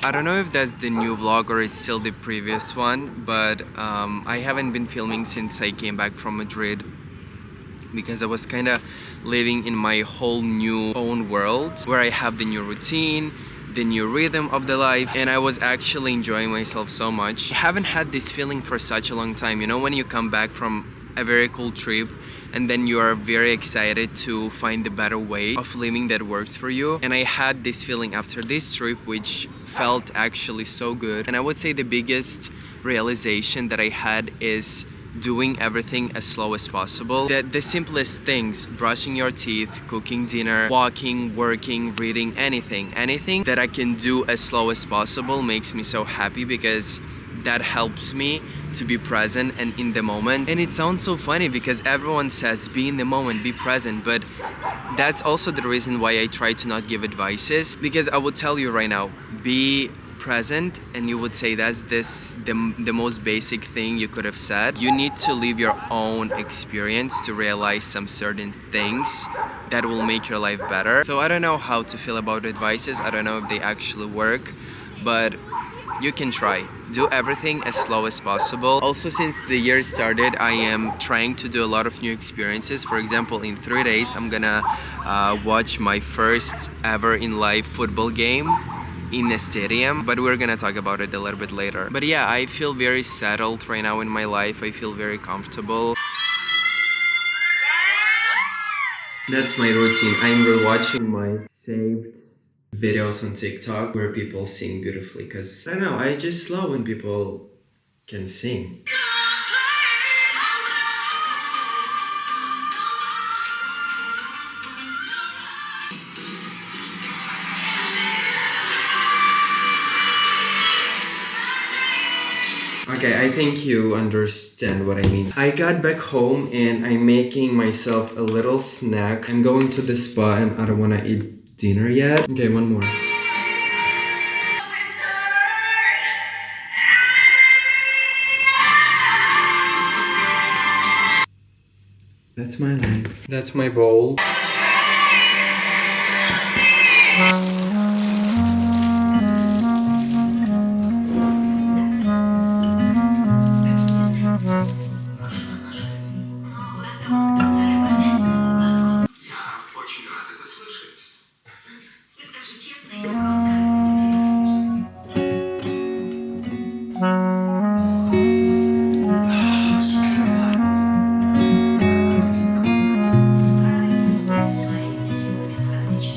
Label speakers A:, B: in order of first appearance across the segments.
A: I don't know if that's the new vlog or it's still the previous one, but I haven't been filming since I came back from Madrid because I was kind of living in my whole new own world where I have the new routine, the new rhythm of the life, and I was actually enjoying myself so much. I haven't had this feeling for such a long time, you know, when you come back from a very cool trip and then you are very excited to find the better way of living that works for you. And I had this feeling after this trip, which felt actually so good. And I would say the biggest realization that I had is doing everything as slow as possible. The simplest things, brushing your teeth, cooking dinner, walking, working, reading, anything that I can do as slow as possible makes me so happy, because that helps me to be present and in the moment. And it sounds so funny because everyone says be in the moment, be present, but that's also the reason why I try to not give advices, because I would tell you right now, be present, and you would say that's the most basic thing you could have said. You need to live your own experience to realize some certain things that will make your life better. So I don't know how to feel about advices, I don't know if they actually work, but you can try. Do everything as slow as possible. Also, since the year started, I am trying to do a lot of new experiences. For example, in 3 days, I'm gonna watch my first ever in life football game in a stadium, but we're gonna talk about it a little bit later. But yeah, I feel very settled right now in my life. I feel very comfortable. That's my routine. I'm rewatching my saved videos on TikTok where people sing beautifully, because I don't know, I just love when people can sing. Okay, I think you understand what I mean. I got back home and I'm making myself a little snack. I'm going to the spa and I don't want to eat dinner yet. Okay, one more. That's my life. That's my bowl.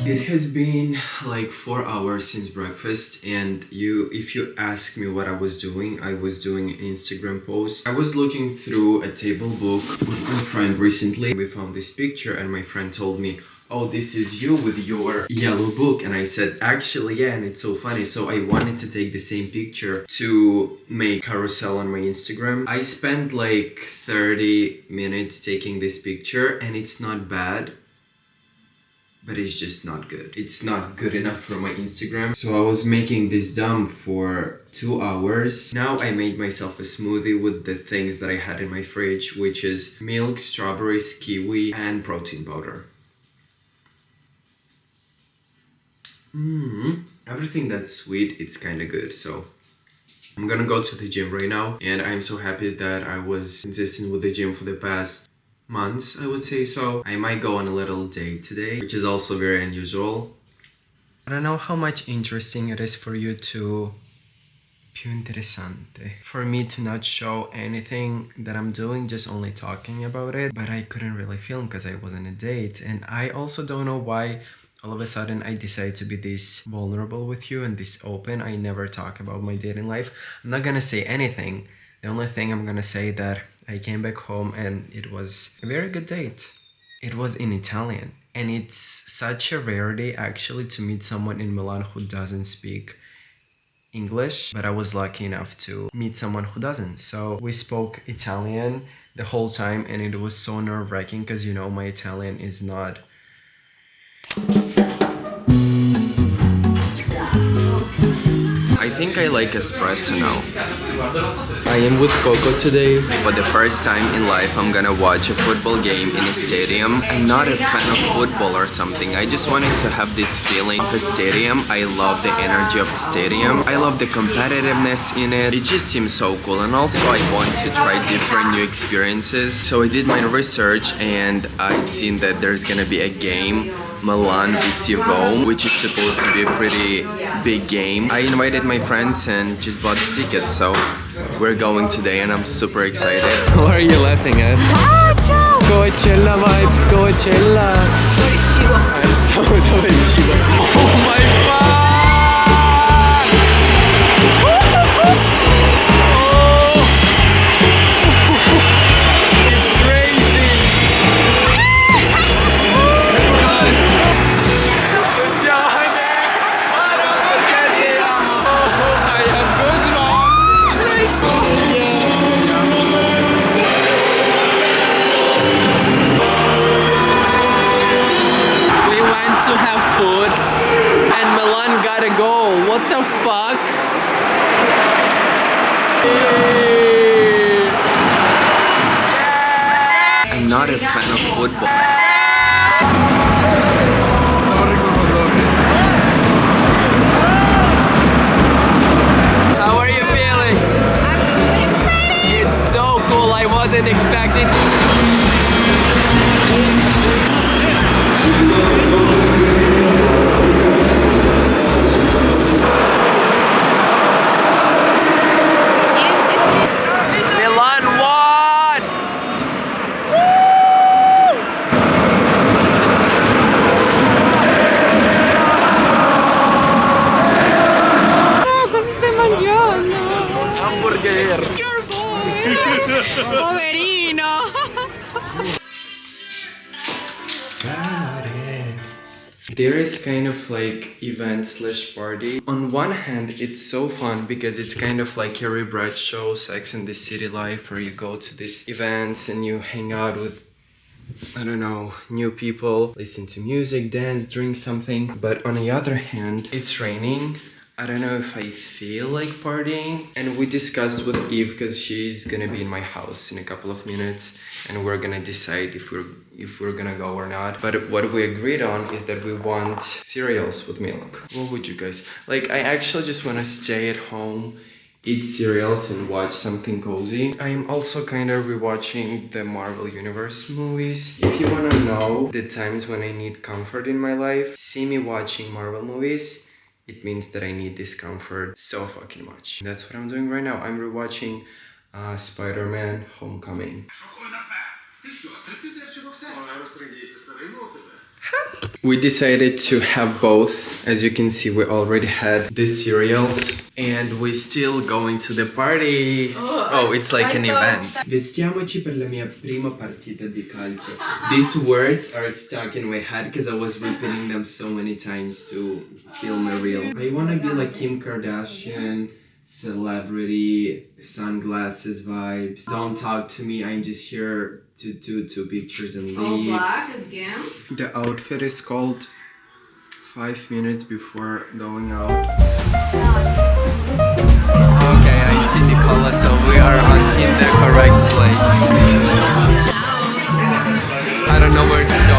A: It has been like 4 hours since breakfast, and if you ask me what I was doing an Instagram post. I was looking through a table book with my friend recently. We found this picture and my friend told me, oh, this is you with your yellow book. And I said, actually, yeah, and it's so funny. So I wanted to take the same picture to make carousel on my Instagram. I spent like 30 minutes taking this picture, and it's not bad, but it's just not good. It's not good enough for my Instagram. So I was making this dumb for 2 hours. Now I made myself a smoothie with the things that I had in my fridge, which is milk, strawberries, kiwi, and protein powder. Everything that's sweet, it's kind of good. So I'm gonna go to the gym right now, and I'm so happy that I was consistent with the gym for the past months, I would say. So I might go on a little date today, which is also very unusual. I don't know how much interesting it is for you to più interessante for me to not show anything that I'm doing, just only talking about it. But I couldn't really film because I was on a date, and I also don't know why all of a sudden I decided to be this vulnerable with you and this open. I never talk about my dating life. I'm not gonna say anything. The only thing I'm gonna say that I came back home and it was a very good date. It was in Italian, and it's such a rarity actually to meet someone in Milan who doesn't speak English, but I was lucky enough to meet someone who doesn't. So we spoke Italian the whole time, and it was so nerve-wracking because, you know, my Italian is not I think I like espresso now. I am with Coco today. For the first time in life, I'm gonna watch a football game in a stadium. I'm not a fan of football or something. I just wanted to have this feeling of a stadium. I love the energy of the stadium. I love the competitiveness in it. It just seems so cool. And also I want to try different new experiences. So I did my research and I've seen that there's gonna be a game, Milan vs Rome, which is supposed to be a pretty big game. I invited my friends and just bought the ticket, so we're going today and I'm super excited. What are you laughing at? Coachella vibes, Coachella. I'm so Doichiba. Oh my god! What the fuck? I'm not a fan of football. How are you feeling? I'm so excited! It's so cool, I wasn't expecting. There is kind of like event slash party. On one hand, it's so fun because it's kind of like Carrie Bradshaw, Sex and the City life, where you go to these events and you hang out with, I don't know, new people, listen to music, dance, drink something. But on the other hand, it's raining. I don't know if I feel like partying. And we discussed with Eve because she's gonna be in my house in a couple of minutes and we're gonna decide if we're gonna go or not. But what we agreed on is that we want cereals with milk. What would you guys like? I actually just want to stay at home, eat cereals and watch something cozy. I'm also kind of rewatching the Marvel Universe movies. If you want to know the times when I need comfort in my life, see me watching Marvel movies. It means that I need this comfort so fucking much. That's what I'm doing right now. I'm rewatching Spider-Man Homecoming. We decided to have both. As you can see, we already had the cereals and we're still going to the party. Oh, it's like an event. Vestiamoci per la mia prima partita di calcio. These words are stuck in my head because I was repeating them so many times to feel my reel. I want to be like Kim Kardashian, celebrity, sunglasses vibes. Don't talk to me, I'm just here to do 2 pictures and leave.
B: All black again?
A: The outfit is called 5 minutes before going out. Okay, I see Nicola, so we are in the correct place. I don't know where to go.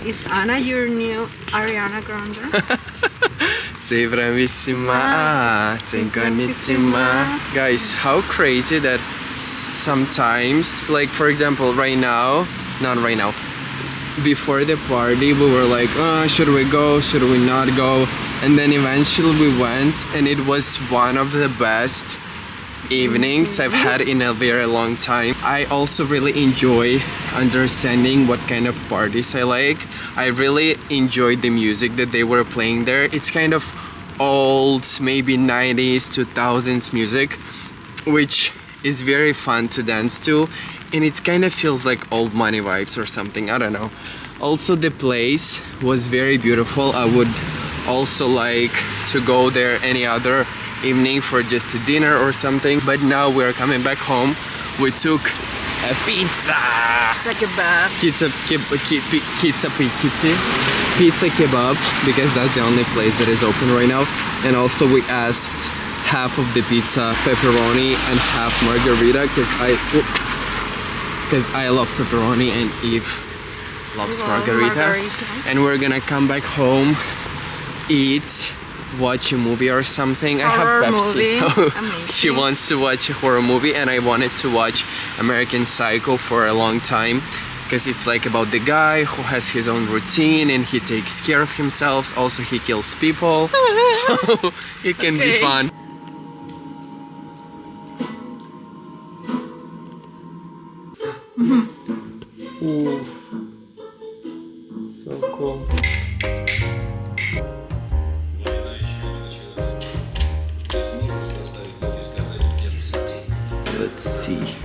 B: Is Anna your new Ariana Grande?
A: Sei bravissima, sei buonissima. Guys, how crazy that sometimes, like for example, right now, not right now, before the party we were like, should we go, should we not go? And then eventually we went and it was one of the best evenings I've had in a very long time. I also really enjoy understanding what kind of parties I like. I really enjoyed the music that they were playing there. It's kind of old, maybe 90s, 2000s music, which is very fun to dance to. and it kind of feels like old money vibes or something, I don't know. Also the place was very beautiful. I would also like to go there any other evening for just a dinner or something, but now we're coming back home. We took a pizza.
B: Pizza kebab.
A: Pizza kebab, because that's the only place that is open right now. And also we asked half of the pizza pepperoni and half margarita, because I love pepperoni and Eve loves margarita. And we're gonna come back home, eat, watch a movie or something.
B: Horror
A: I have Pepsi.
B: movie.
A: She wants to watch a horror movie, and I wanted to watch American Psycho for a long time, because it's like about the guy who has his own routine and he takes care of himself. Also, he kills people, so it can be fun. Oof. So cool. Let's see.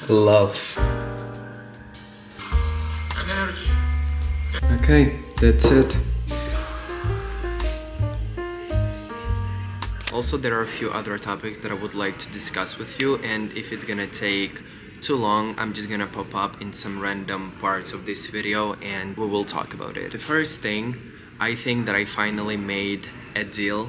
A: Love. Okay, that's it. Also, there are a few other topics that I would like to discuss with you, and if it's gonna take too long, I'm just gonna pop up in some random parts of this video and we will talk about it. The first thing, I think that I finally made a deal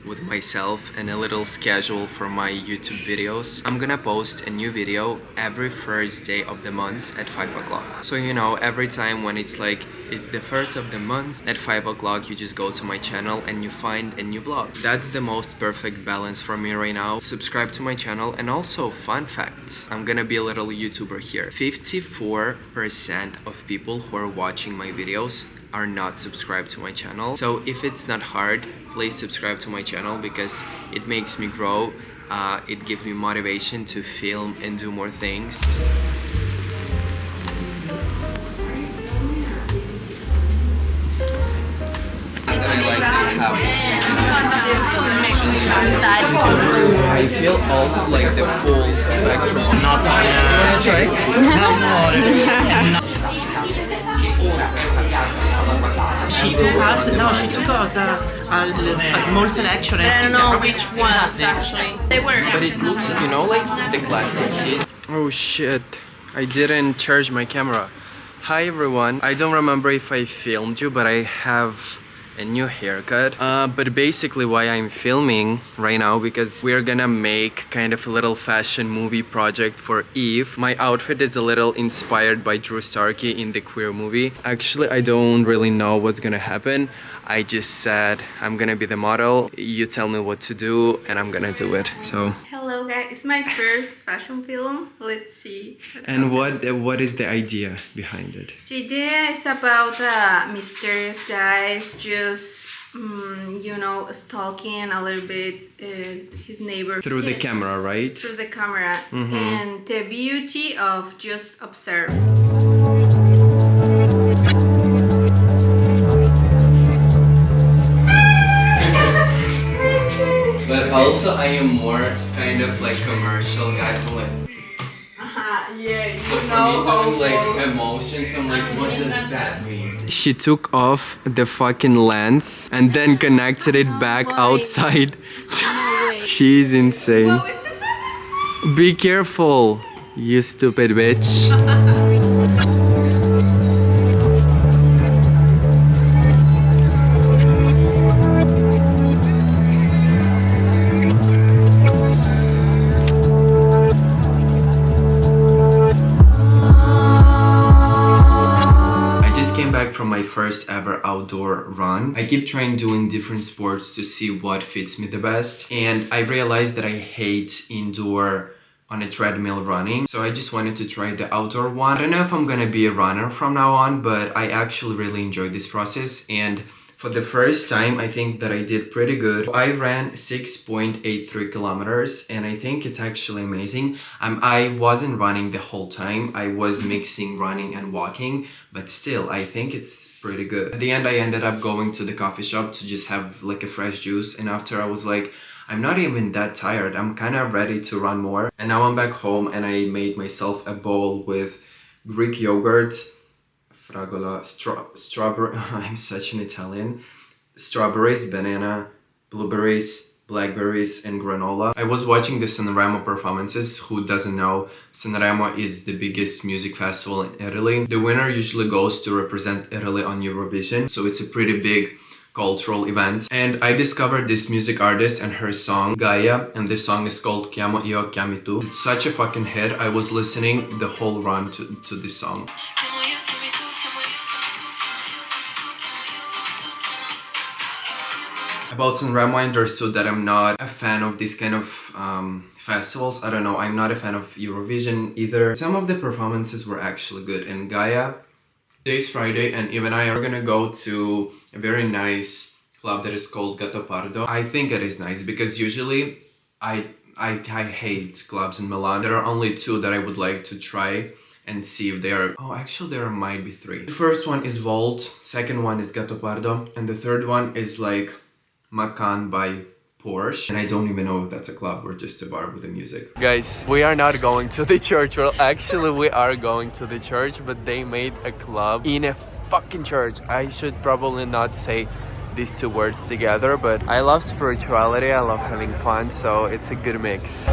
A: with myself and a little schedule for my YouTube videos. I'm gonna post a new video every first day of the month at 5 o'clock. So you know, every time when it's like, it's the first of the month, at 5 o'clock you just go to my channel and you find a new vlog. That's the most perfect balance for me right now. Subscribe to my channel, and also fun facts. I'm gonna be a little YouTuber here. 54% of people who are watching my videos are not subscribed to my channel. So if it's not hard, please subscribe to my channel, because it makes me grow. It gives me motivation to film and do more things. I feel also like the full spectrum. Not you wanna try?
C: She took us a small selection.
B: I don't know which ones actually. They were.
A: But it looks, you know, like the classic tea. Oh shit, I didn't charge my camera. Hi everyone. I don't remember if I filmed you, but I have a new haircut. But basically why I'm filming right now, because we're gonna make kind of a little fashion movie project for Eve. My outfit is a little inspired by Drew Starkey in the Queer movie. Actually, I don't really know what's gonna happen. I just said I'm gonna be the model, you tell me what to do and I'm gonna do it. So
B: Hello guys, it's my first fashion film. Let's see.
A: and what is the idea behind it?
B: The idea is about mysterious guys just you know, stalking a little bit his neighbor
A: Through the camera, right?
B: through the camera, and the beauty of just observe.
A: But also I am more kind of like commercial guy, so like
B: Yeah,
A: so for me doing like emotions, I'm like, what does that mean? She took off the fucking lens and then connected it back outside. She's insane. Be careful, you stupid bitch. From my first ever outdoor run. I keep trying doing different sports to see what fits me the best, and I realized that I hate indoor on a treadmill running, so I just wanted to try the outdoor one. I don't know if I'm gonna be a runner from now on, but I actually really enjoy this process, and For the first time, I think that I did pretty good. I ran 6.83 kilometers and I think it's actually amazing. I wasn't running the whole time. I was mixing running and walking, but still, I think it's pretty good. At the end, I ended up going to the coffee shop to just have like a fresh juice, and after I was like, I'm not even that tired. I'm kind of ready to run more. And now I'm back home and I made myself a bowl with Greek yogurt, fragola, strawberry, I'm such an Italian, strawberries, banana, blueberries, blackberries, and granola. I was watching the Sanremo performances. Who doesn't know, Sanremo is the biggest music festival in Italy. The winner usually goes to represent Italy on Eurovision, so it's a pretty big cultural event. And I discovered this music artist and her song Gaia, and this song is called Chiamo io chiami tu. It's such a fucking hit. I was listening the whole run to this song. About Sanremo, I understood that I'm not a fan of these kind of festivals. I don't know, I'm not a fan of Eurovision either. Some of the performances were actually good. And Gaia, today's Friday, and even I are gonna go to a very nice club that is called Gattopardo. I think it is nice because usually I hate clubs in Milan. There are only two that I would like to try and see if they are... Oh, actually there might be three. The first one is Volt, second one is Gattopardo, and the third one is like Macan by Porsche. And I don't even know if that's a club or just a bar with the music. Guys, we are not going to the church. Well, actually we are going to the church, but they made a club in a fucking church. I should probably not say these two words together, but I love spirituality, I love having fun, so it's a good mix.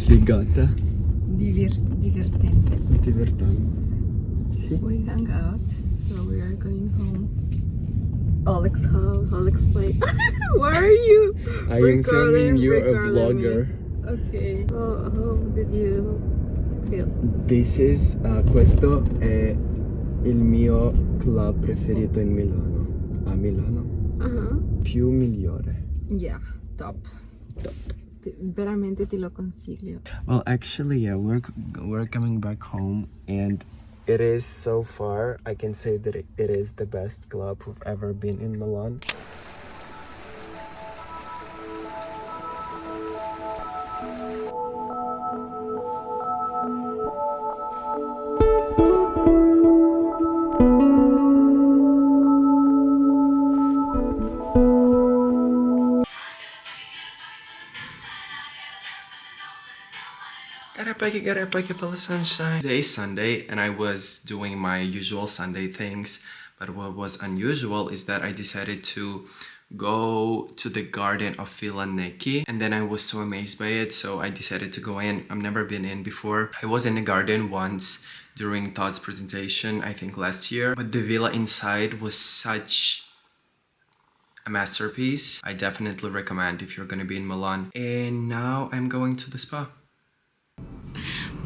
A: Figata.
B: Divertente.
A: Divertente. Sì.
B: We hung out, so we are going home. Oleg's house, Oleg's place. Where are you?
A: I am filming you a vlogger.
B: Okay. How did you feel?
A: This is, questo è il mio club preferito in Milano. A Milano. Più migliore.
B: Yeah, top. Veramente te lo consiglio.
A: Well, actually, yeah, we're coming back home, and it is so far. I can say that it is the best club we've ever been in Milan. Get up, the sunshine. Today is Sunday and I was doing my usual Sunday things, but what was unusual is that I decided to go to the garden of Villa Necchi, and then I was so amazed by it, so I decided to go in. I've never been in before. I was in the garden once during Todd's presentation, I think last year, but the villa inside was such a masterpiece. I definitely recommend if you're gonna be in Milan. And now I'm going to the spa.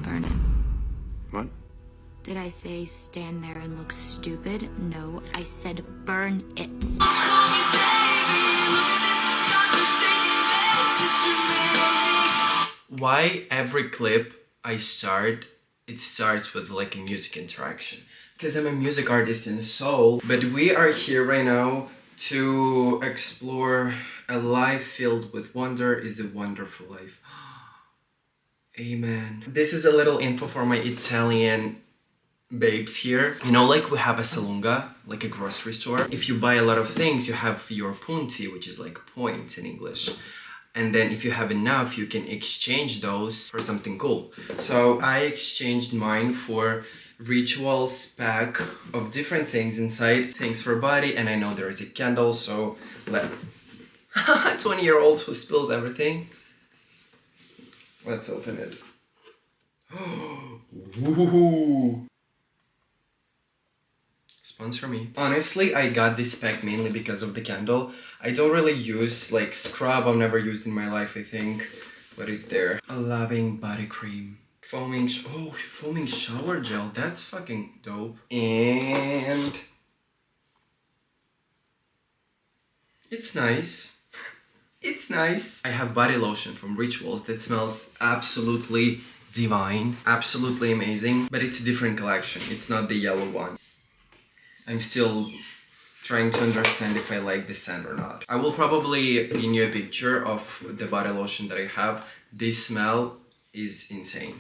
D: Burn it.
A: What?
D: Did I say stand there and look stupid? No, I said burn it.
A: Why every clip it starts with like a music interaction? Because I'm a music artist in soul, but we are here right now to explore a life filled with wonder is a wonderful life. Amen. This is a little info for my Italian babes here. You know, like we have a salunga, like a grocery store. If you buy a lot of things, you have your punti, which is like points in English. And then if you have enough, you can exchange those for something cool. So I exchanged mine for rituals pack of different things inside, things for body, and I know there is a candle, so let 20-year-old who spills everything. Let's open it. Ooh. Sponsor me. Honestly, I got this pack mainly because of the candle. I don't really use like scrub. I've never used in my life, I think. What is there? A loving body cream. Foaming shower gel. That's fucking dope. And it's nice. It's nice. I have body lotion from Rituals that smells absolutely divine, absolutely amazing, but it's a different collection. It's not the yellow one. I'm still trying to understand if I like the scent or not. I will probably pin you a picture of the body lotion that I have. This smell is insane.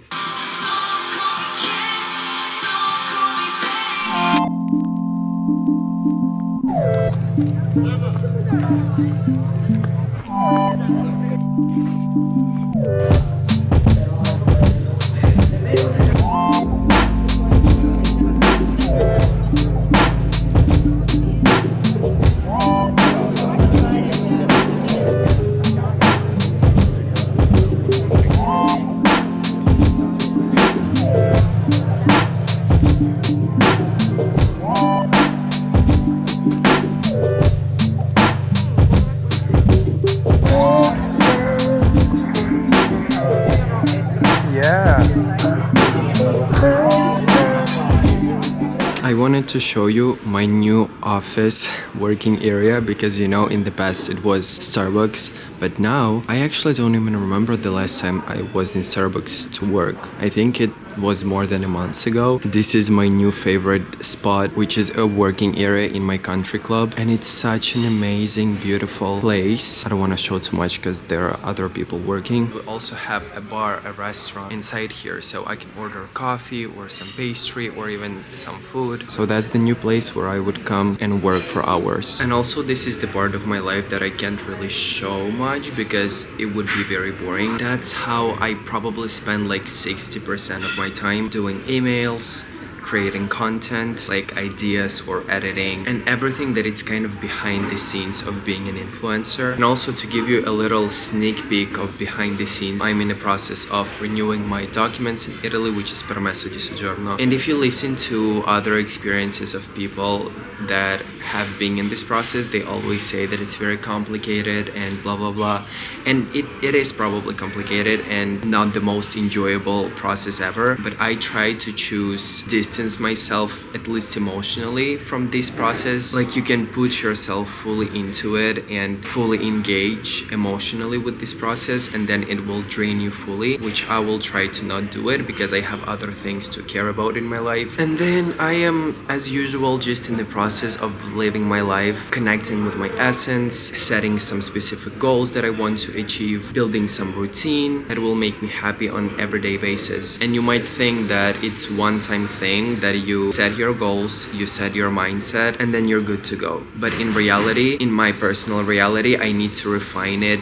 A: I wanted to show you my new office working area because you know in the past it was Starbucks, but now I actually don't even remember the last time I was in Starbucks to work. I think it was more than a month ago. This is my new favorite spot, which is a working area in my country club, and it's such an amazing, beautiful place. I don't want to show too much because there are other people working. We also have a bar, a restaurant inside here, so I can order coffee or some pastry or even some food. So that's the new place where I would come and work for hours. And also this is the part of my life that I can't really show much because it would be very boring. That's how I probably spend like 60% of my time doing emails, creating content, like ideas or editing, and everything that is kind of behind the scenes of being an influencer. And also to give you a little sneak peek of behind the scenes, I'm in the process of renewing my documents in Italy, which is permesso di soggiorno. And if you listen to other experiences of people that have been in this process, they always say that it's very complicated and blah blah blah. And it is probably complicated and not the most enjoyable process ever, but I try to choose distance myself, at least emotionally, from this process. Like you can put yourself fully into it and fully engage emotionally with this process, and then it will drain you fully, which I will try to not do it because I have other things to care about in my life. And then I am, as usual, just in the process of living my life, connecting with my essence, setting some specific goals that I want to achieve, building some routine that will make me happy on an everyday basis. And you might think that it's one-time thing, that you set your goals, you set your mindset, and then you're good to go. But in reality, in my personal reality, I need to refine it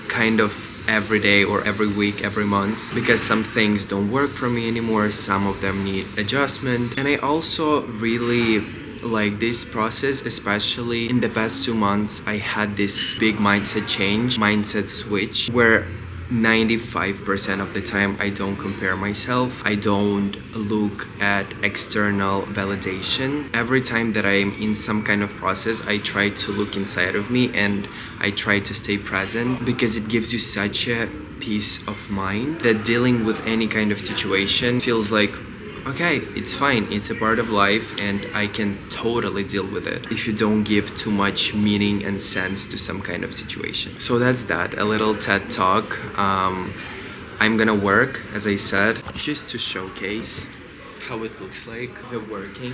A: kind of every day or every week, every month, because some things don't work for me anymore, some of them need adjustment. And I also really like this process, especially in the past 2 months. I had this big mindset switch, where 95% of the time I don't compare myself, I don't look at external validation. Every time that I'm in some kind of process, I try to look inside of me and I try to stay present, because it gives you such a peace of mind that dealing with any kind of situation feels like, okay, it's fine, it's a part of life and I can totally deal with it if you don't give too much meaning and sense to some kind of situation. So that's that, a little TED talk. I'm gonna work, as I said, just to showcase how it looks like, the working.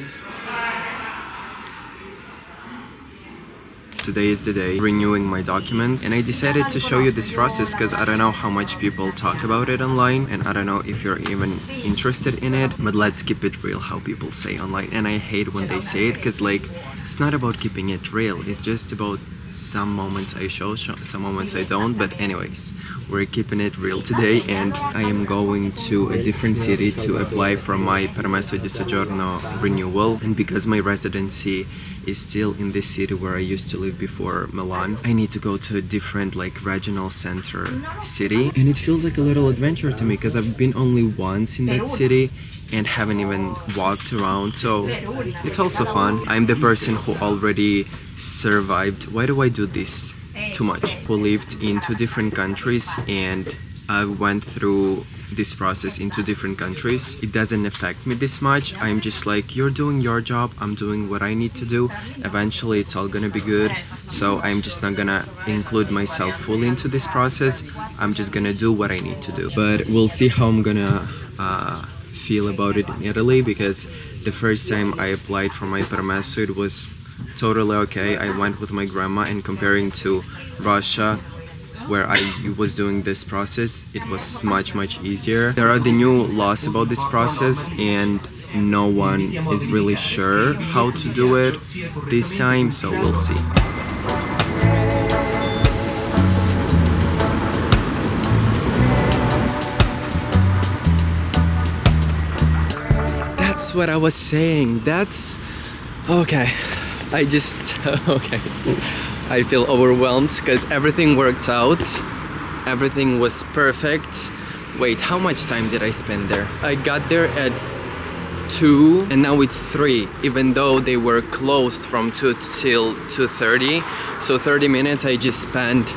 A: Today is the day renewing my documents, and I decided to show you this process because I don't know how much people talk about it online, and I don't know if you're even interested in it, but let's keep it real, how people say online. And I hate when they say it, because like, it's not about keeping it real, it's just about some moments I show, some moments I don't, but anyways, we're keeping it real today, and I am going to a different city to apply for my permesso di soggiorno renewal. And because my residency is still in this city where I used to live before Milan, I need to go to a different like regional center city, and it feels like a little adventure to me because I've been only once in that city and haven't even walked around, so it's also fun. I'm the person who already survived, why do I do this too much, who lived in 2 different countries, and I went through this process in 2 different countries. It doesn't affect me this much. I'm just like, you're doing your job, I'm doing what I need to do. Eventually it's all gonna be good, so I'm just not gonna include myself fully into this process. I'm just gonna do what I need to do, but we'll see how I'm gonna feel about it in Italy, because the first time I applied for my permesso it was totally okay. I went with my grandma, and comparing to Russia where I was doing this process, it was much easier. There are the new laws about this process and no one is really sure how to do it this time, so we'll see. That's what I was saying. That's okay. Okay. I feel overwhelmed because everything worked out. Everything was perfect. Wait, how much time did I spend there? I got there at 2 and now it's 3, even though they were closed from 2 till 2:30. So 30 minutes I just spent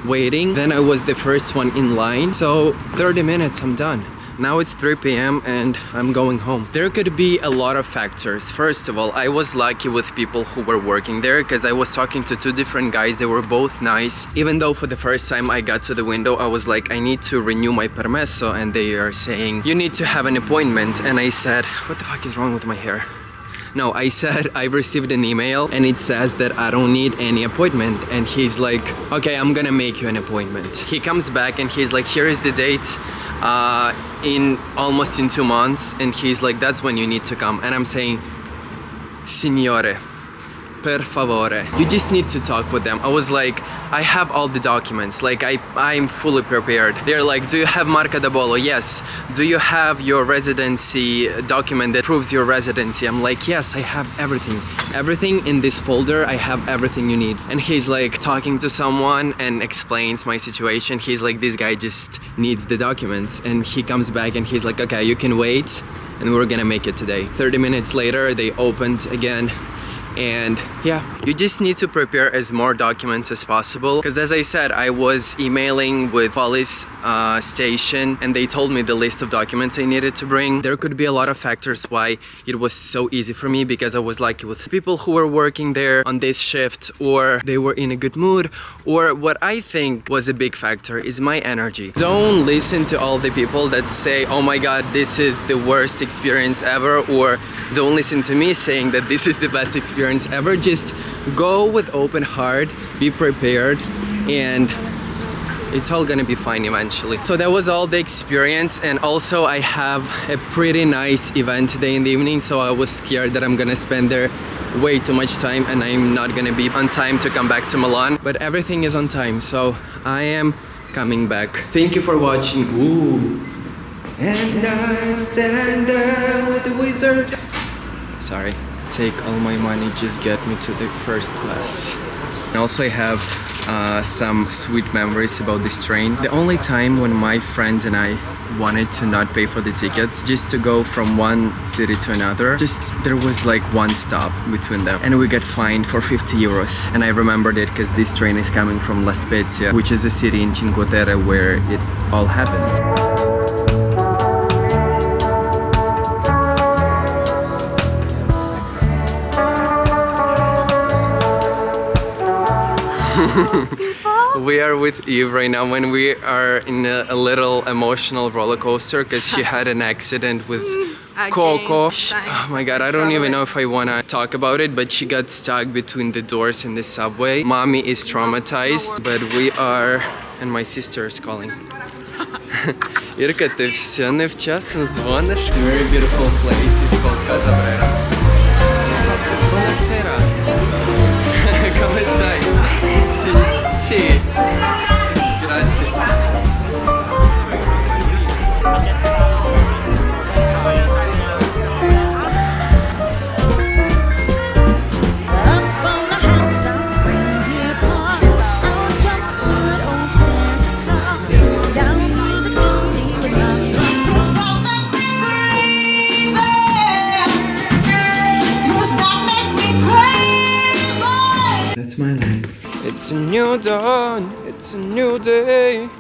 A: waiting. Then I was the first one in line. So 30 minutes, I'm done. Now it's 3 p.m. and I'm going home. There could be a lot of factors. First of all, I was lucky with people who were working there because I was talking to 2 different guys. They were both nice. Even though for the first time I got to the window, I was like, I need to renew my permesso, and they are saying, you need to have an appointment. And I said, what the fuck is wrong with my hair? No, I said I received an email and it says that I don't need any appointment. And he's like, okay, I'm gonna make you an appointment. He comes back and he's like, here is the date. In almost in 2 months, and he's like, that's when you need to come. And I'm saying, signore, per favore, you just need to talk with them. I was like, I have all the documents, like I'm fully prepared. They're like, do you have marca da bollo? Yes. Do you have your residency document that proves your residency? I'm like, yes, I have everything in this folder. I have everything you need. And he's like talking to someone and explains my situation. He's like, this guy just needs the documents, and he comes back and he's like, okay, you can wait and we're gonna make it today. 30 minutes later they opened again. And yeah, you just need to prepare as more documents as possible, because as I said, I was emailing with police station and they told me the list of documents I needed to bring. There could be a lot of factors why it was so easy for me, because I was lucky with people who were working there on this shift, or they were in a good mood, or what I think was a big factor is my energy. Don't listen to all the people that say, oh my god, this is the worst experience ever, or don't listen to me saying that this is the best experience ever. Just go with open heart, be prepared, and it's all gonna be fine eventually. So that was all the experience, and also I have a pretty nice event today in the evening, so I was scared that I'm gonna spend there way too much time and I'm not gonna be on time to come back to Milan, but everything is on time, so I am coming back. Thank you for watching. Ooh. And I stand there with the wizard. Sorry. Take all my money, just get me to the first class. And also I have some sweet memories about this train. The only time when my friends and I wanted to not pay for the tickets, just to go from one city to another, there was like one stop between them and we got fined for 50 euros. And I remembered it because this train is coming from La Spezia, which is a city in Cinque Terre where it all happened. We are with Eve right now when we are in a little emotional roller coaster because she had an accident with Coco. Oh my god, I don't even know if I want to talk about it, but she got stuck between the doors in the subway. Mommy is traumatized, but we are... and my sister is calling. Irka, ты все невчасно звонишь. It's a very beautiful place. It's called Casa Brera. Buonasera. Come stai? It's a new dawn, it's a new day.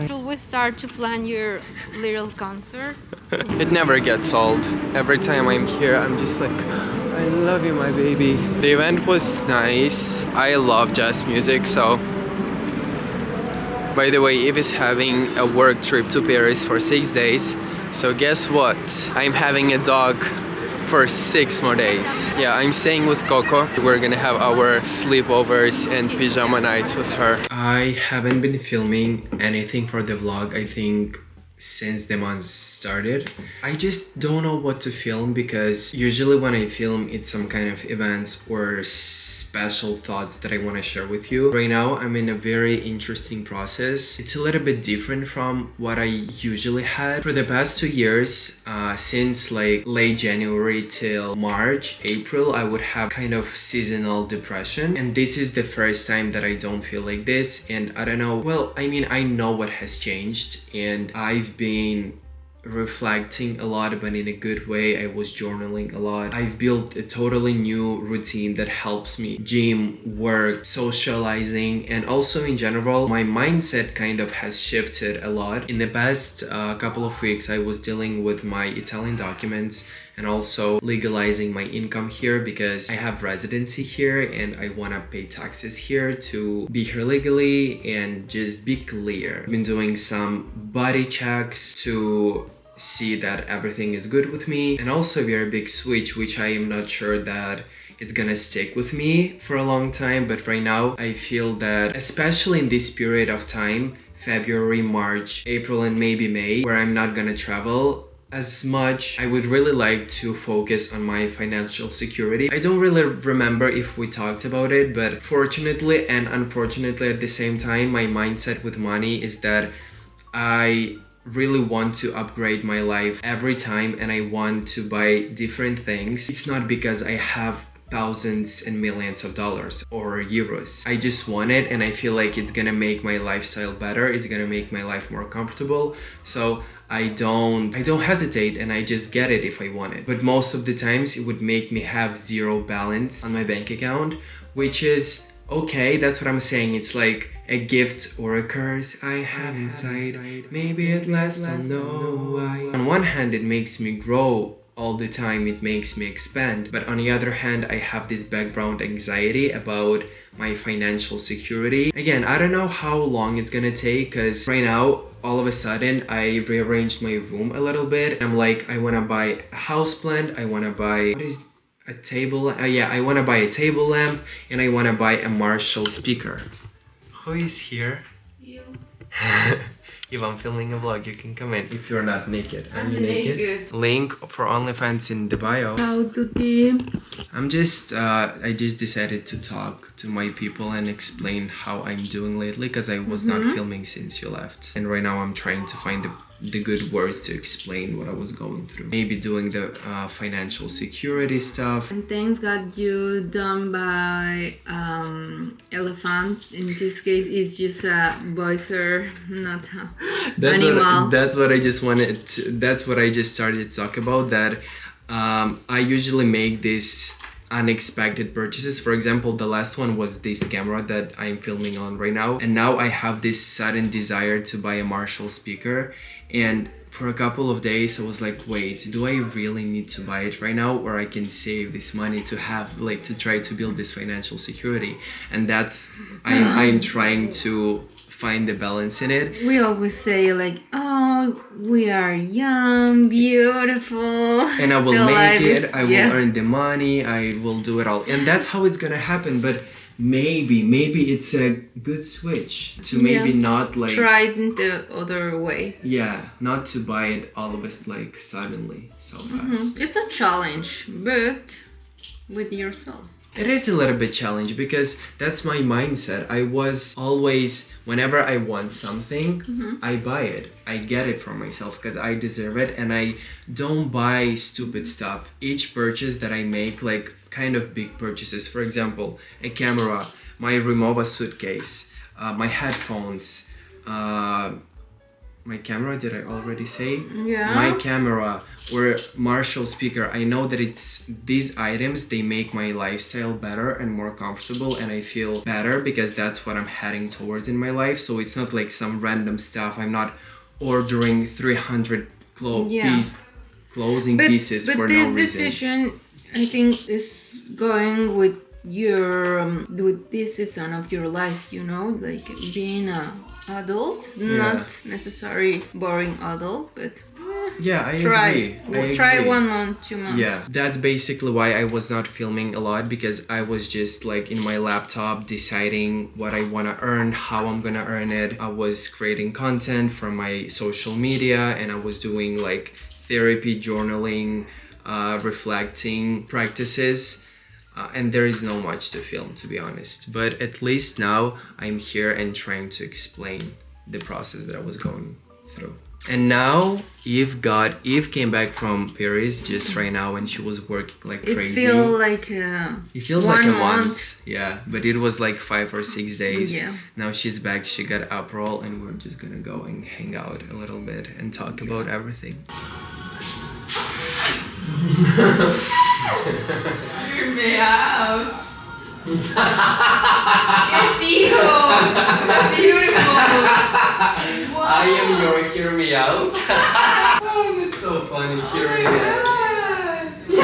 B: Should we start to plan your little concert?
A: It never gets old. Every time I'm here, I'm just like, I love you, my baby. The event was nice. I love jazz music, so. By the way, Eve is having a work trip to Paris for 6 days. So guess what? I'm having a dog for 6 more days. Yeah, I'm staying with Coco. We're gonna have our sleepovers and pajama nights with her. I haven't been filming anything for the vlog, I think, since the month started. I just don't know what to film because usually when I film it's some kind of events or special thoughts that I want to share with you. Right now I'm in a very interesting process. It's a little bit different from what I usually had. For the past 2 years, since like late January till March, April, I would have kind of seasonal depression, and this is the first time that I don't feel like this. And I don't know, well, I mean, I know what has changed, and I've been reflecting a lot, but in a good way. I was journaling a lot. I've built a totally new routine that helps me: gym, work, socializing, and also in general my mindset kind of has shifted a lot. In the past couple of weeks I was dealing with my Italian documents and also legalizing my income here because I have residency here and I want to pay taxes here to be here legally and just be clear. I've been doing some body checks to see that everything is good with me, and also a very big switch which I am not sure that it's gonna stick with me for a long time, but right now I feel that especially in this period of time, February, March, April, and maybe May, where I'm not gonna travel as much, I would really like to focus on my financial security. I don't really remember if we talked about it, but fortunately and unfortunately at the same time, my mindset with money is that I really want to upgrade my life every time and I want to buy different things. It's not because I have thousands and millions of dollars or euros. I just want it and I feel like it's gonna make my lifestyle better. It's gonna make my life more comfortable. So I don't hesitate and I just get it if I want it. But most of the times it would make me have zero balance on my bank account, which is okay. That's what I'm saying. It's like a gift or a curse I have inside. Maybe at last I'll know why. On one hand, it makes me grow all the time, it makes me expand, but on the other hand I have this background anxiety about my financial security. Again, I don't know how long it's gonna take because right now all of a sudden I rearranged my room a little bit. I'm like, I want to buy a houseplant, I want to buy a table, I want to buy a table lamp, and I want to buy a Marshall speaker. Who is here? You. If I'm filming a vlog, you can come in if you're not naked. I'm naked. Link for OnlyFans in the bio. I just decided to talk to my people and explain how I'm doing lately because I was not filming since you left. And right now I'm trying to find the good words to explain what I was going through. Maybe doing the financial security stuff.
B: And things got you done by elephant. In this case, it's just a voicer, not a animal.
A: That's what I just wanted to, that's what I just started to talk about, that I usually make these unexpected purchases. For example, the last one was this camera that I'm filming on right now, and now I have this sudden desire to buy a Marshall speaker, and for a couple of days I was like, wait, do I really need to buy it right now, or I can save this money to have, like, to try to build this financial security? And that's I'm trying to find the balance in it.
B: We always say like, oh, we are young, beautiful,
A: and I will make it, I will earn the money, I will do it all, and that's how it's gonna happen. But maybe it's a good switch to maybe not like
B: try it in the other way.
A: Yeah, not to buy it all of us like suddenly so fast.
B: It's a challenge, but with yourself.
A: It is a little bit challenging because that's my mindset. I was always, whenever I want something, I buy it. I get it for myself because I deserve it, and I don't buy stupid stuff. Each purchase that I make, like kind of big purchases, for example, a camera, my Remova suitcase, my headphones, my camera, did I already say?
B: Yeah.
A: My camera or Marshall speaker, I know that it's these items, they make my lifestyle better and more comfortable, and I feel better because that's what I'm heading towards in my life. So it's not like some random stuff. I'm not ordering 300 clothing pieces for no reason.
B: But this decision, I think, is going with your with this season of your life, you know, like being a adult, not necessarily boring adult, but
A: yeah, I
B: try.
A: agree.
B: Try 1 month, 2 months.
A: Yeah, that's basically why I was not filming a lot, because I was just like in my laptop deciding what I want to earn, how I'm gonna earn it. I was creating content for my social media, and I was doing like therapy, journaling, reflecting practices. And there is no much to film, to be honest. But at least now I'm here and trying to explain the process that I was going through. And now Eve came back from Paris just right now, and she was working like crazy.
B: It feels like a
A: month. Yeah, but it was like 5 or 6 days.
B: Yeah.
A: Now she's back, she got Aperol, and we're just gonna go and hang out a little bit and talk about everything.
B: Hear me out. ¡Qué fijo! ¡Qué beautiful! Wow.
A: I am your hear me out. Oh, that's so funny, hear me out.
B: You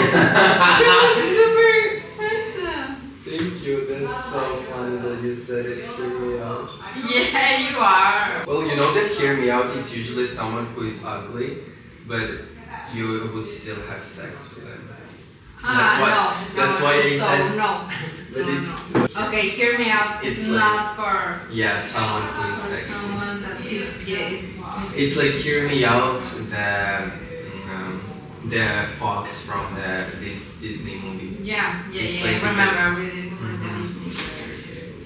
B: look super handsome.
A: Thank you, that's so funny that you said it, hear me out.
B: Yeah, you are.
A: Well, you know that hear me out is usually someone who is ugly, but you would still have sex with them. That's why I said.
B: No.
A: But it's.
B: Okay, hear me out. It's
A: like,
B: not for.
A: Yeah, someone who is sexy.
B: Someone that is
A: It's like hear me out, the fox from this Disney movie.
B: Yeah.
A: It's
B: I
A: like
B: remember we did for the Disney.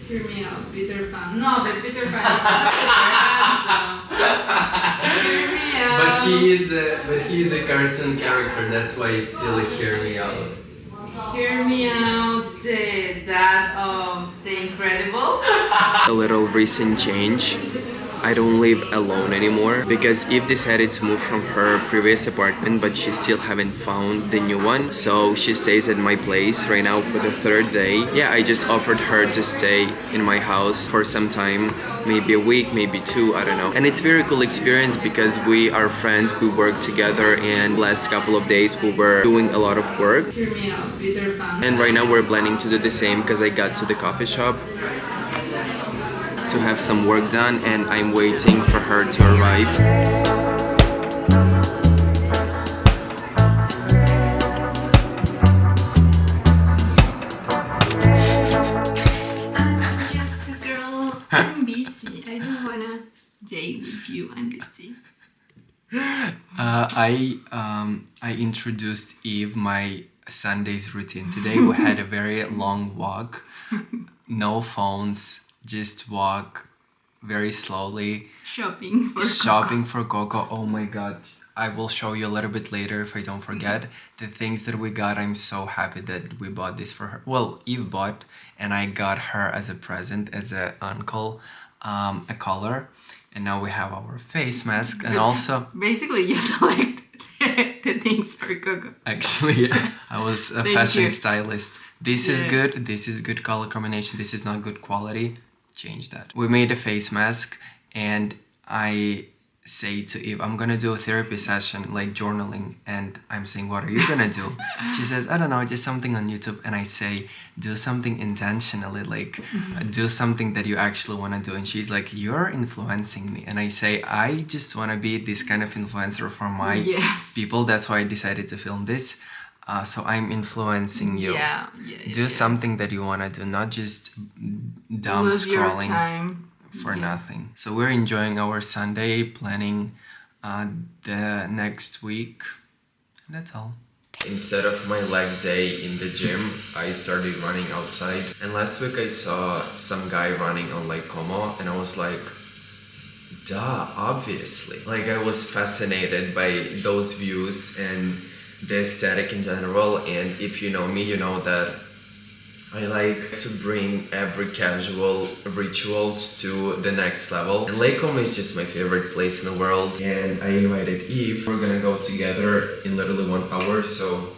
B: Hear me out, Peter Pan. No, the Peter Pan is super handsome. Hear me out.
A: But he is a cartoon character. That's why it's still a hear me out.
B: Hear me out, the dad of The Incredibles.
A: A little recent change. I don't live alone anymore because Eve decided to move from her previous apartment, but she still haven't found the new one. So she stays at my place right now for the 3rd day. Yeah, I just offered her to stay in my house for some time, maybe a week, maybe 2, I don't know. And it's a very cool experience because we are friends, we work together, and last couple of days we were doing a lot of work.
B: Hear me out, Peter Pan.
A: And right now we're planning to do the same because I got to the coffee shop to have some work done, and I'm waiting for her to arrive.
B: I'm just a girl. I'm busy. I don't wanna date with you. I'm busy.
A: I introduced Eve my Sunday's routine today. We had a very long walk, no phones, just walk very slowly.
B: Shopping for
A: Coco. Oh my god, I will show you a little bit later if I don't forget the things that we got. I'm so happy that we bought this for her. Well, Eve bought, and I got her as a present, as an uncle, a collar. And now we have our face mask, and also
B: basically you select the things for Coco.
A: Actually, yeah, I was a fashion stylist. This is good. This is good color combination. This is not good quality. Change that. We made a face mask, and I say to Eve, I'm gonna do a therapy session, like journaling, and I'm saying, what are you gonna do? She says, I don't know, just something on YouTube. And I say, do something intentionally, like do something that you actually want to do. And she's like, you're influencing me. And I say, I just want to be this kind of influencer for my people. That's why I decided to film this. So I'm influencing you. Do something that you want to do, not just dumb
B: Lose
A: scrolling
B: your time
A: for nothing. So we're enjoying our Sunday, planning the next week. That's all. Instead of my leg day in the gym, I started running outside. And last week I saw some guy running on Lake Como, and I was like, duh, obviously. Like, I was fascinated by those views and the aesthetic in general. And if you know me, you know that I like to bring every casual rituals to the next level. And Lake Como is just my favorite place in the world. And I invited Eve. We're gonna go together in literally 1 hour. So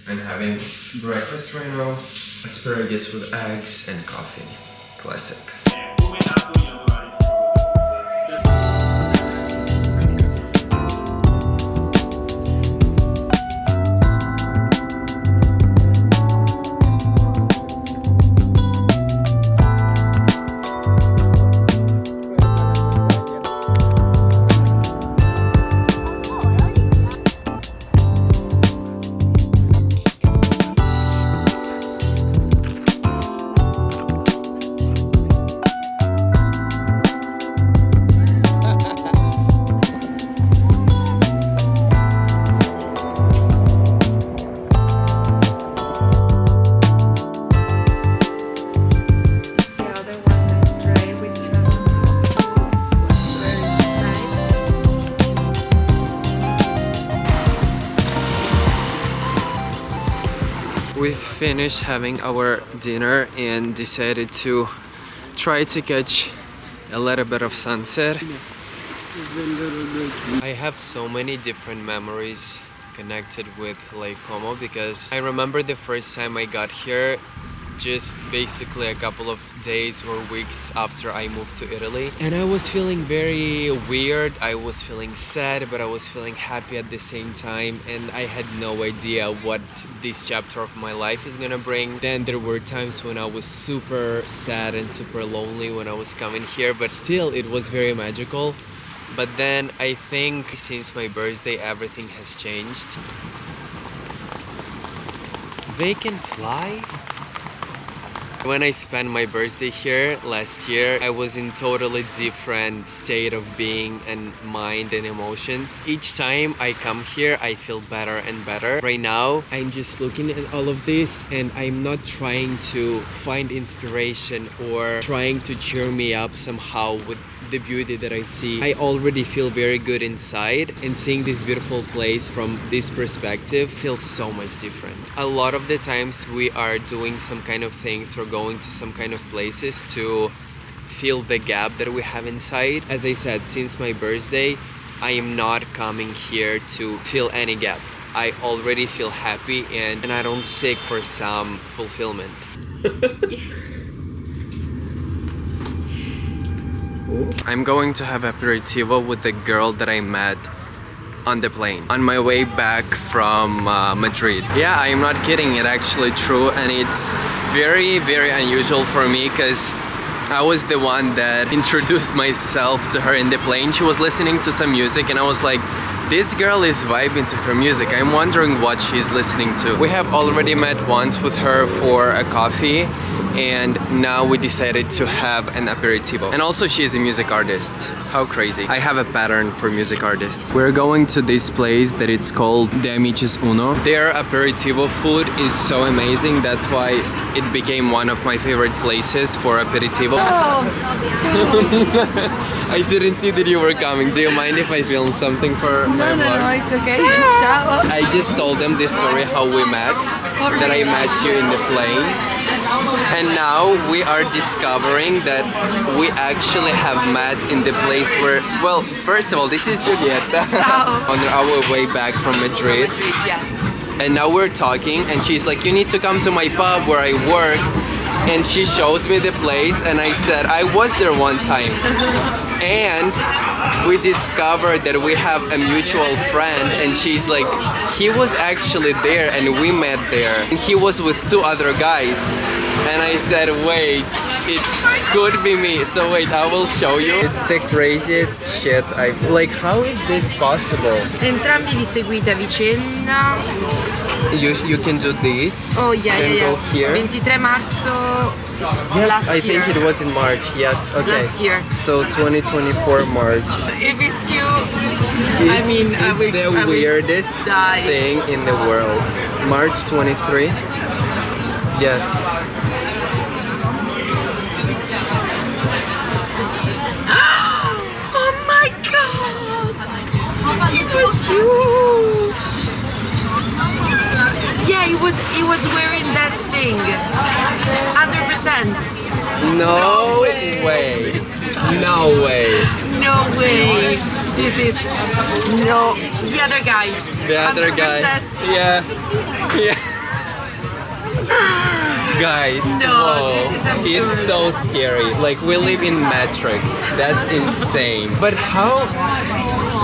A: I'm having breakfast right now. Asparagus with eggs and coffee. Classic. We finished having our dinner and decided to try to catch a little bit of sunset. I have so many different memories connected with Lake Como because I remember the first time I got here, just basically a couple of days or weeks after I moved to Italy, and I was feeling very weird. I was feeling sad, but I was feeling happy at the same time, and I had no idea what this chapter of my life is gonna bring. Then there were times when I was super sad and super lonely when I was coming here, but still it was very magical. But then I think since my birthday everything has changed. They can fly? When I spent my birthday here last year, I was in totally different state of being and mind and emotions. Each time I come here, I feel better and better. Right now, I'm just looking at all of this and I'm not trying to find inspiration or trying to cheer me up somehow with the beauty that I see. I already feel very good inside, and seeing this beautiful place from this perspective feels so much different. A lot of the times we are doing some kind of things or going to some kind of places to fill the gap that we have inside. As I said, since my birthday, I am not coming here to fill any gap. I already feel happy and I don't seek for some fulfillment. I'm going to have aperitivo with the girl that I met on the plane on my way back from Madrid. Yeah, I'm not kidding, it's actually true, and it's very, very unusual for me because I was the one that introduced myself to her in the plane. She was listening to some music and I was like, this girl is vibing to her music. I'm wondering what she's listening to. We have already met once with her for a coffee, and now we decided to have an aperitivo. And also she is a music artist. How crazy. I have a pattern for music artists. We're going to this place that it's called Diaries Uno. Their aperitivo food is so amazing. That's why it became one of my favorite places for aperitivo.
B: Oh,
A: I didn't see that you were coming. Do you mind if I film something for my vlog?
B: no, it's okay. Ciao.
A: I just told them this story how we met, that I met you in the plane. And now we are discovering that we actually have met in the place where, well, first of all, this is Julieta on our way back from Madrid. And now we're talking and she's like, you need to come to my pub where I work. And she shows me the place and I said, I was there one time. And we discovered that we have a mutual friend and she's like, he was actually there and we met there. And he was with 2 other guys. And I said, wait, it could be me. So wait, I will show you. It's the craziest shit I've... Like, how is this possible?
B: Entrambi vi seguite a vicenda.
A: You can do this.
B: Oh yeah,
A: then
B: yeah,
A: go
B: yeah.
A: here.
B: 23 marzo
A: Yes,
B: last
A: I
B: year.
A: think it was in March. Yes, okay.
B: Last year.
A: So 2024 March.
B: If it's you,
A: It's,
B: I
A: it's
B: will
A: the weirdest
B: die.
A: thing in the world. March 23. Yes.
B: Oh my god! It was you! Yeah, he was wearing that thing.
A: No way. No way.
C: No way. This is no. The other guy.
A: The other guy.
C: 100%.
A: Yeah. Yeah. Guys,
C: No,
A: whoa.
C: this is absurd.
A: It's so scary. Like we live in Matrix. That's insane. But how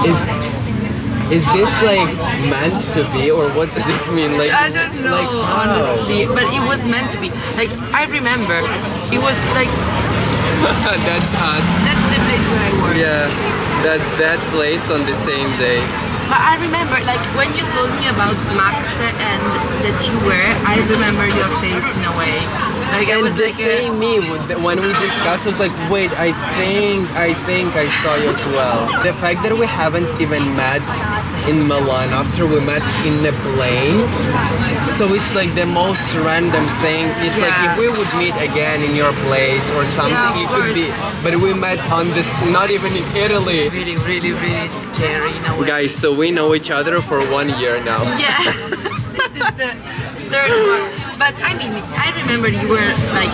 A: is this like meant to be, or what does it mean? Like
C: I don't know,
A: like, how?
C: honestly, but it was meant to be. Like I remember, it was like
A: That's us.
C: that's the place where I work.
A: Yeah, that's that place on the same day.
C: But I remember, like when you told me about Max and that you were, I remember your face in a way. Like I
A: And
C: was
A: the
C: like,
A: same me when we discussed, I was like, wait, I think I saw you as well. The fact that we haven't even met in Milan after we met in the plane, so it's like the most random thing. It's like
C: Yeah.
A: if we would meet again in your place or something,
C: Yeah, of
A: it could be. But we met on this, not even in Italy.
C: really, really, really scary in a way.
A: Guys, so we know each other for 1 year now.
C: Yeah, this is the third one. But I mean, I remember you were like,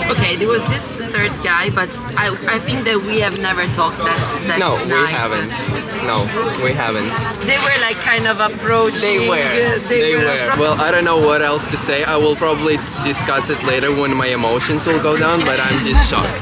C: okay, there was this third guy, but I think that we have never talked that
A: No,
C: night.
A: we haven't. No, we haven't.
C: They were like kind of approaching.
A: They were. They were. Well, I don't know what else to say. I will probably discuss it later when my emotions will go down, but I'm just shocked.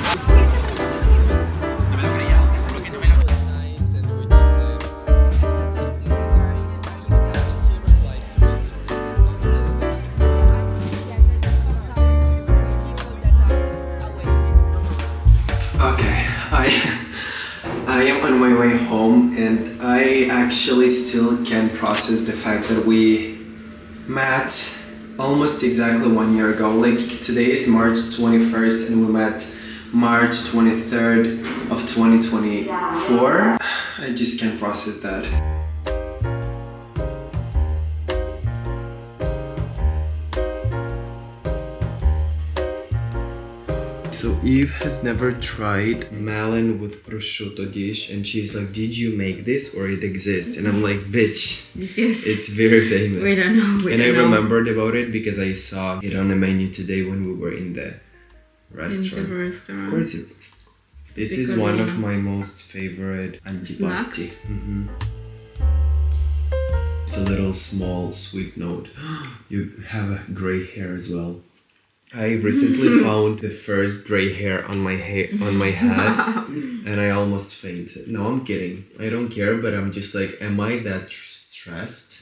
A: Okay, I am on my way home, and I actually still can't process the fact that we met almost exactly 1 year ago. Like today is March 21st and we met March 23rd of 2024. I just can't process that. So Eve has never tried melon with prosciutto dish, and she's like, did you make this or it exists? And I'm like, bitch,
B: Yes.
A: it's very famous.
B: We don't know.
A: And I remembered about it because I saw it on the menu today when we were in the restaurant. Of course it. This is one of my most favorite antipasti.
B: Snacks?
A: It's a little small sweet note. You have a gray hair as well. I recently found the first gray hair on my head, and I almost fainted. No, I'm kidding. I don't care, but I'm just like, am I that stressed?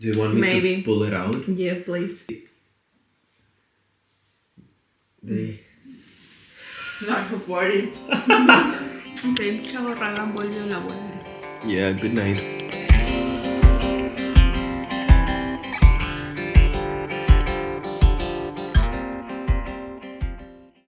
A: Do you want me to pull it out?
B: Yeah, please.
C: Not for it. Okay, ciao raga, voglio lavorare.
A: Yeah, good night.